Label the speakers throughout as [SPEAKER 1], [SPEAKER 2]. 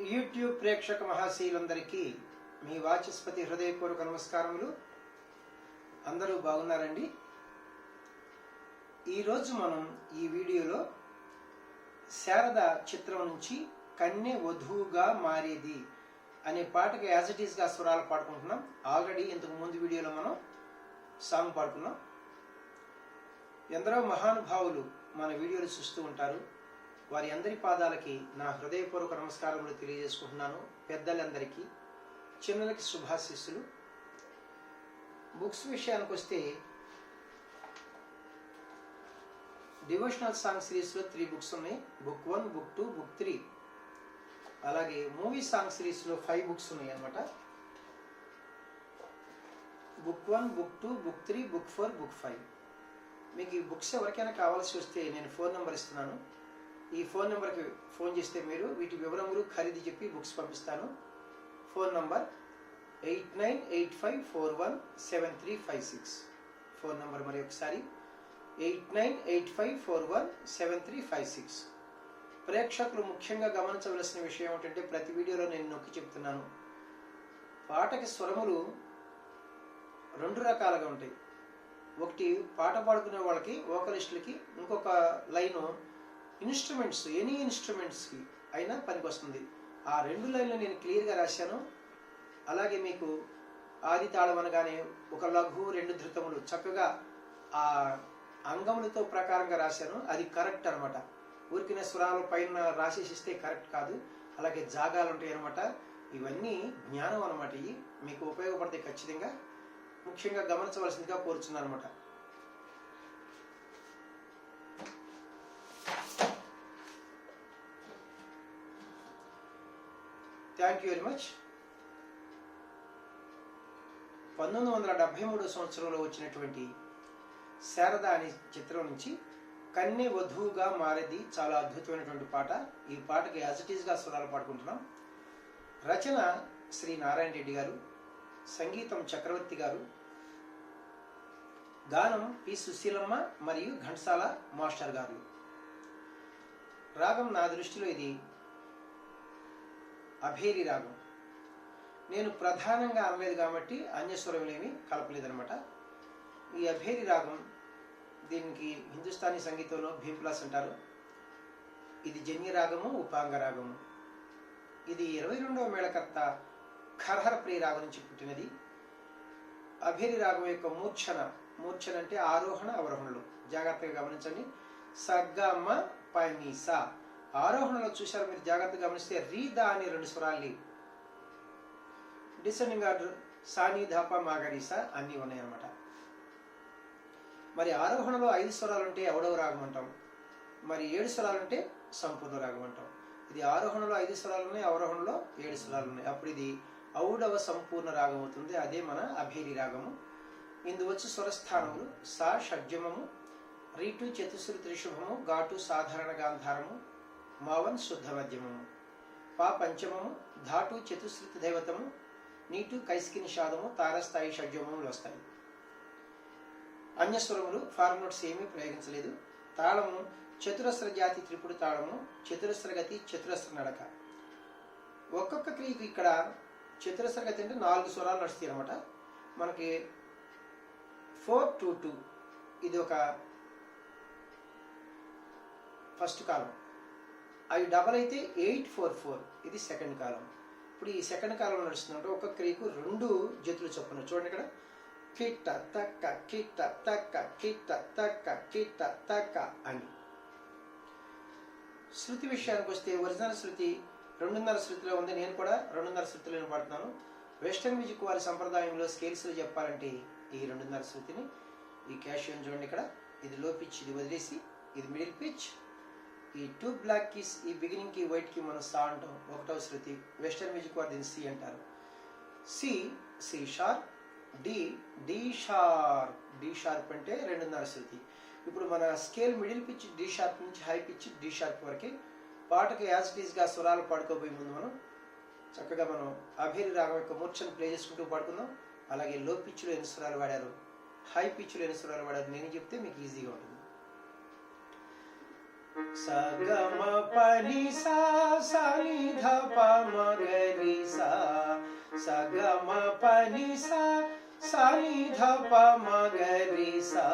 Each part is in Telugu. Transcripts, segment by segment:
[SPEAKER 1] యూట్యూబ్ ప్రేక్షక మహాశీలందరికీ మీ వాచస్పతి హృదయపూర్వక నమస్కారములు. అందరూ బాగున్నారండి? ఈరోజు మనం ఈ వీడియోలో శారద చిత్రం నుంచి కన్య వధువుగా మారేది అనే పాటకి యాజ్ ఇట్ ఈస్గా స్వరాలు పాడుకుంటున్నాం. ఆల్రెడీ ఇంతకు ముందు వీడియోలో మనం సాంగ్ పాడుకున్నాం. ఎందరో మహానుభావులు మన వీడియోలు చూస్తూ ఉంటారు. వారి అందరి పాదాలకి నా హృదయపూర్వక నమస్కారములు తెలియజేసుకుంటున్నాను. పెద్దలందరికీ, చిన్నలకి శుభాశీస్సులు. బుక్స్ విషయానికి వస్తే డివోషనల్ సాంగ్ సిరీస్లో 3 బుక్స్ ఉన్నాయి. Book 1, book 2, book 3. అలాగే మూవీ సాంగ్ సిరీస్లో 5 బుక్స్ ఉన్నాయి అన్నమాట. Book 1, book 2, book 3, book 4, book 5. మీకు ఈ బుక్స్ ఎవరికైనా కావాల్సి వస్తే నేను ఫోన్ నెంబర్ ఇస్తున్నాను. ఈ ఫోన్ నెంబర్కి ఫోన్ చేస్తే మీరు వీటి వివరములు ఖరీదు చెప్పి బుక్స్ పంపిస్తాను. Phone number 8985417356. ఫోన్ నంబర్ మరి ఒకసారి 8985417356. ప్రేక్షకులు ముఖ్యంగా గమనించవలసిన విషయం ఏమిటంటే, ప్రతి వీడియోలో నేను నొక్కి చెప్తున్నాను, పాటకి స్వరములు 2 రకాలుగా ఉంటాయి. ఒకటి పాట పాడుకునే వాళ్ళకి, వోకలిస్టులకి. ఇంకొక లైను ఇన్స్ట్రుమెంట్స్, ఎనీ ఇన్స్ట్రుమెంట్స్కి అయినా పనికి వస్తుంది. ఆ 2 లైన్లు నేను క్లియర్గా రాశాను. అలాగే మీకు ఆది తాళం అనగానే ఒక లఘు, 2 ధృతములు చక్కగా ఆ అంగములతో ప్రకారంగా రాశాను. అది కరెక్ట్ అనమాట. ఊరికిన స్వరాలు పైన రాసేసిస్తే కరెక్ట్ కాదు. అలాగే జాగాలు ఉంటాయి అనమాట. ఇవన్నీ జ్ఞానం అనమాట. ఇవి మీకు ఉపయోగపడతాయి ఖచ్చితంగా. ముఖ్యంగా గమనించవలసిందిగా కోరుచున్నాను అనమాట. Thank you very much. 1973 సంవత్సరంలో వచ్చినటువంటి శారద అనే చిత్రం నుంచి కన్య వధువుగా మారేది చాలా అద్భుతమైనటువంటి పాట. ఈ పాటకి యాజ్ ఇట్ ఈస్గా స్వరాలు పాడుకుంటున్నాం. రచన శ్రీ నారాయణ రెడ్డి గారు, సంగీతం చక్రవర్తి గారు, గానం పి సుశీలమ్మ మరియు ఘంటసాల మాస్టర్ గారు. రాగం నా దృష్టిలో ఇది అభేరి రాగం. నేను ప్రధానంగా అనలేదు కాబట్టి అన్యస్వరములేమి కలపలేదనమాట. ఈ అభేరి రాగం, దీనికి హిందుస్థానీ సంగీతంలో భీంప్లాస్ అంటారు. ఇది జన్య రాగము, ఉపాంగ రాగము. ఇది 22వ మేళకర్త ఖరహర ప్రియ రాగం నుంచి పుట్టినది. అభేరి రాగం యొక్క మూర్ఛన అంటే ఆరోహణ అవరోహణలు. జాగ్రత్తగా గమనించండి. సగ్గమ పనిసా. ఆరోహణలో చూశారు మీరు జాగ్రత్తగా గమనిస్తే రీ దా అనే 2 స్వరాలు లేవు. డిసెండింగ్ ఆర్డర్ సాని ధాప మాగరీసా అన్నీ ఉన్నాయన్నమాట. మరి ఆరోహణలో 5 స్వరాలు ఉంటే ఔడవ రాగం అంటాం. మరి 7 స్వరాలు ఉంటే సంపూర్ణ రాగం అంటాం. ఇది ఆరోహణలో 5 స్వరాలు ఉన్నాయి, అవరోహణలో 7 స్వరాలు ఉన్నాయి. అప్పుడు ఇది ఔడవ సంపూర్ణ రాగం అవుతుంది. అదే మన అభేరి రాగము. ఇందు వచ్చి స్వరస్థానములు సా షడ్జమము, రీటు చతుశ్రుతి త్రిశుభము, ఘాటు సాధారణ గాంధారము, మావన్ శుద్ధ మధ్యమము, పా పంచమము, ధాటు చతుశ్రుతి దైవతము, నీటు కైస్కి నిషాదము, తారస్థాయి షడ్జమములు వస్తాయి. అన్యస్వరములు ఫార్ములెట్స్ ఏమీ ప్రయోగించలేదు. తాళము చతురస్ర జాతి త్రిపుడు తాళము, చతురస్ర గతి, చతురస్ర నడక. ఒక్కొక్క క్రియకి ఇక్కడ చతురస్ర గతి అంటే 4 స్వరాలు నడుస్తాయి అనమాట. మనకి 4-2-2 ఇది ఒక ఫస్ట్ కాలం. అవి డబల్ అయితే 8-4-4 ఇది సెకండ్ కాలం. ఇప్పుడు ఈ సెకండ్ కాలం నడుస్తుందంటే ఒక క్రియకు 2 జతులు చొప్పున. చూడండి ఇక్కడ కిట్ట తక్క కిట్ట తక్క కిట్ట తక్క కిట్ట తక్క అని. శృతి విషయానికి వస్తే ఒరిజినల్ శృతి 2.5 శృతిలో ఉంది. నేను కూడా 2.5 శృతిలో పాడుతున్నాను. వెస్టర్న్ మ్యూజిక్ వారి సంప్రదాయంలో స్కేల్స్లో చెప్పాలంటే ఈ 2.5 శృతిని, ఈ క్యాషియోని చూడండి ఇక్కడ, ఇది లో పిచ్, ఇది వదిలేసి ఇది మిడిల్ పిచ్. ఈ 2 బ్లాక్ కీస్, ఈ బిగినింగ్ కి వైట్ కి మనం సా అంటాం, 1వ శృతి. వెస్టర్న్ మ్యూజిక్ వారు దీన్ని సి అంటారు. C, C sharp, D, D sharp. D sharp అంటే 2.5 శృతి. ఇప్పుడు మన scale middle pitch D sharp నుంచి హై పిచ్ డి షార్ప్ వరకు. పాటకి యాజ్ ఇట్ ఈస్గా స్వరాలు పాడుకోబోయే ముందు మనం చక్కగా మనం అభేరి రాగం యొక్క మూర్ఛను ప్లే చేసుకుంటూ పాడుకుందాం. అలాగే లో పిచ్లో ఎన్ని స్వరాలు వాడారు, హై పిచ్లో ఎన్ని స్వరాలు వాడారు నేను చెప్తే మీకు ఈజీగా ఉంటుంది. సగమ పని సా సని ధ ప మగరి సా సగమ పని సా సని ధ ప మగరి సా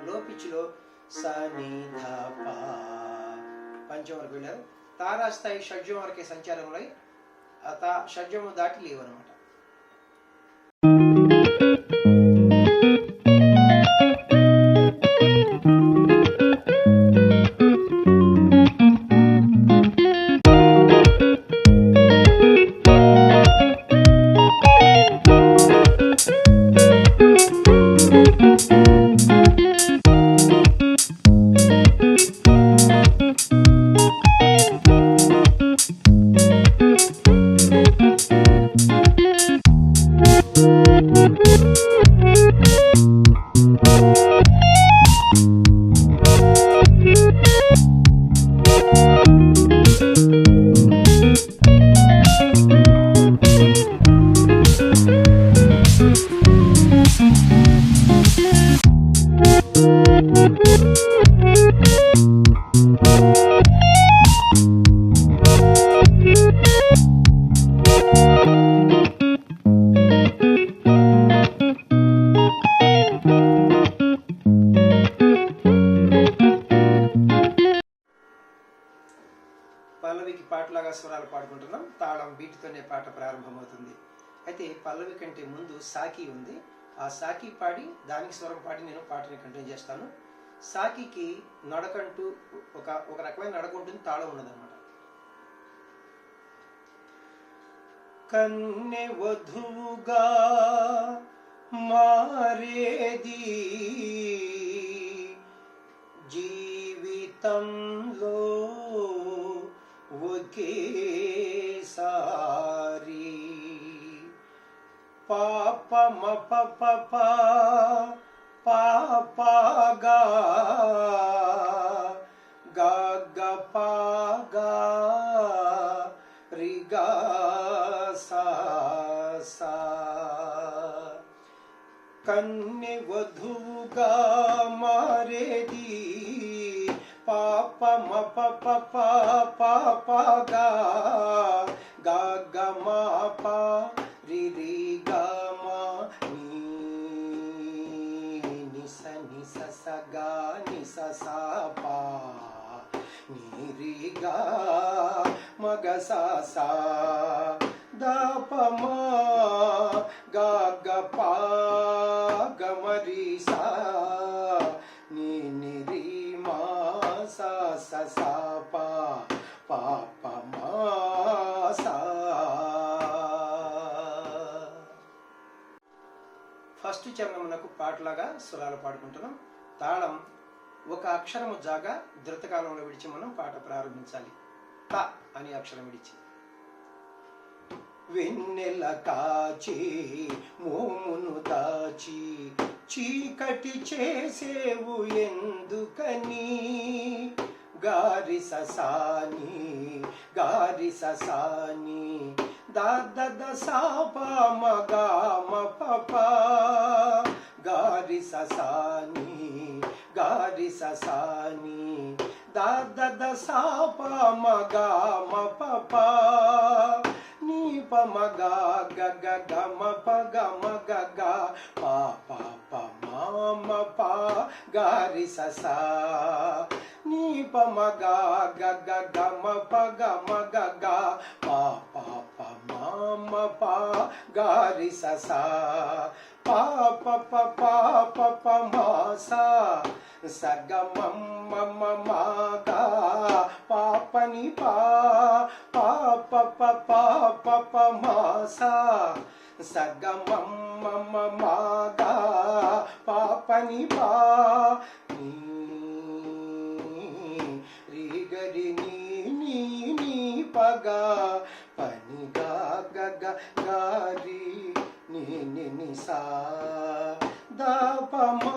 [SPEAKER 1] లో పిచ్లో సని ధ ప పంచం వరకు వెళ్ళారు. తారాస్థాయి షడ్జం వరకే సంచారంలో ఆ షడ్జము దాటి లేవు అనమాట. పల్లవికి పాటలాగా స్వరాలు పాడుకుంటున్నాం. తాళం బీటుతోనే పాట ప్రారంభమవుతుంది. అయితే పల్లవి కంటే ముందు సాకి ఉంది. ఆ సాకి పాడి దానికి స్వరం పాడి నేను పాటని కంటిన్యూ చేస్తాను. సాకికి నడకంటూ ఒక రకమైన నడక ఉంటుంది, తాళం ఉన్నదన్నమాట. కన్నె వధువుగా మారేది జీవితంలో ఒకేసారి పాప మప పప పాపగా గగ పాగా రిగా సా కన్నె వధువుగా మారేది పాప మప పప పాపగా గగ మాప రి గా మా నిస నిస సగా నిస సా పా ని గా మగ సా సా ద ప మా గా గ పా గ మ రి సా ని రి మా సా సా సా పా పా ప మా సా. ఫస్ట్ చరణమునకు పాటలాగా స్వరాలు పాడుకుంటున్నాం. తాళం ఒక అక్షరము జాగా ధృతకాలంలో విడిచి మనం పాట ప్రారంభించాలి. త అనే అక్షరం విడిచి. వెన్నెల కాచి మోమును దాచి చీకటి చేసేవు ఎందుకని గారి ససాని గారి ససాని దాద సాప మగా మప గారి ససాని గారి ససాని దాద సాప మగా మప నీ ప మగా గగ గమ ప గమ గగ పా పా ప మామ పా గారి ససా నీ ప మగా గగ గమ ప గమ గగ పా పా ప మామ పా గారి ససా పా ప ప పా ప ప మా సా సగ మమ్మ మగా పాపని పా పా ప ప పా ప ప మా సా సగ మమ్మ మగా పాపని పా రి గరి నీ పగా పని గా గగ గారి ని సా ద ప మా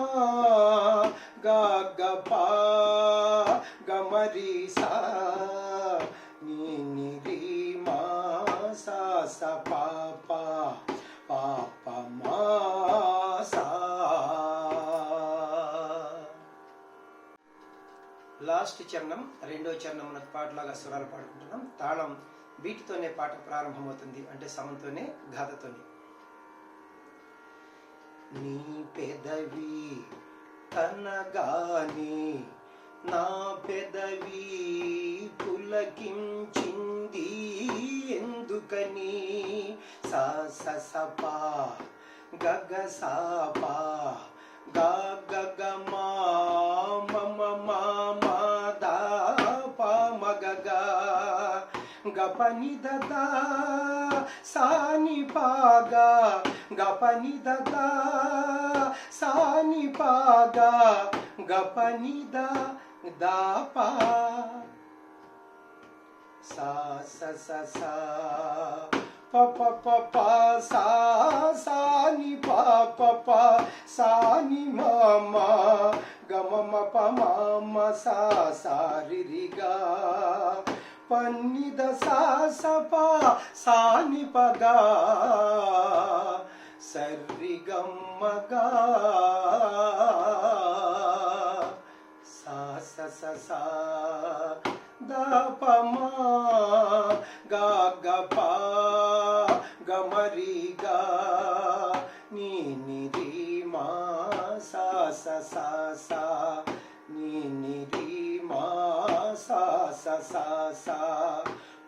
[SPEAKER 1] గా గ పా గ మ రి సా ని రి మా సా సా పా పా పా ప మా సా. లా లాస్ట్ చరణం రెండో చరణం మనకు పాటలాగా స్వరాలు పాడుకుంటున్నాం. తాళం వీటితోనే పాట ప్రారంభమవుతుంది, అంటే సమంతోనే గాథతోనే. నీ పెదవి కనగానే నా పెదవి పులకించింది ఎందుకని, సా స స పా గగ సా పా గా గగ మా మమ మా మా దా పా మగగా గపని దదా సాని పాగా గపని దదా సాని పాగా గపని దా దా పా సా స స సా ప ప ప ప సా సా ని ప ప ప సా ని మ మ గ మ మ ప మ మ సా సా రి రి గా ప ని ద సా స ప సా ని ప గా స రి గ మ గా సా స స సా దా ప మా గా గ పా గ మ రి గా ని ని రి మా సా స సా సా ని ని రి మా సా స సా సా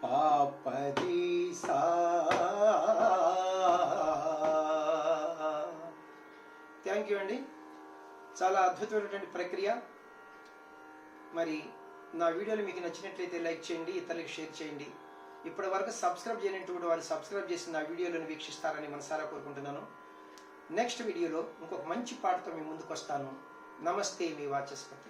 [SPEAKER 1] పా ప రి సా. థ్యాంక్ యూ అండి. చాలా అద్భుతమైనటువంటి ప్రక్రియ. మరి నా వీడియోలు మీకు నచ్చినట్లయితే లైక్ చేయండి, ఇతరులకు షేర్ చేయండి. ఇప్పటి వరకు సబ్స్క్రైబ్ చేయనటువంటి వాళ్ళు సబ్స్క్రైబ్ చేసి నా వీడియోలను వీక్షిస్తారని మనసారా కోరుకుంటున్నాను. నెక్స్ట్ వీడియోలో ఇంకొక మంచి పాటతో మీ ముందుకు వస్తాను. నమస్తే, మీ వాచస్పతి.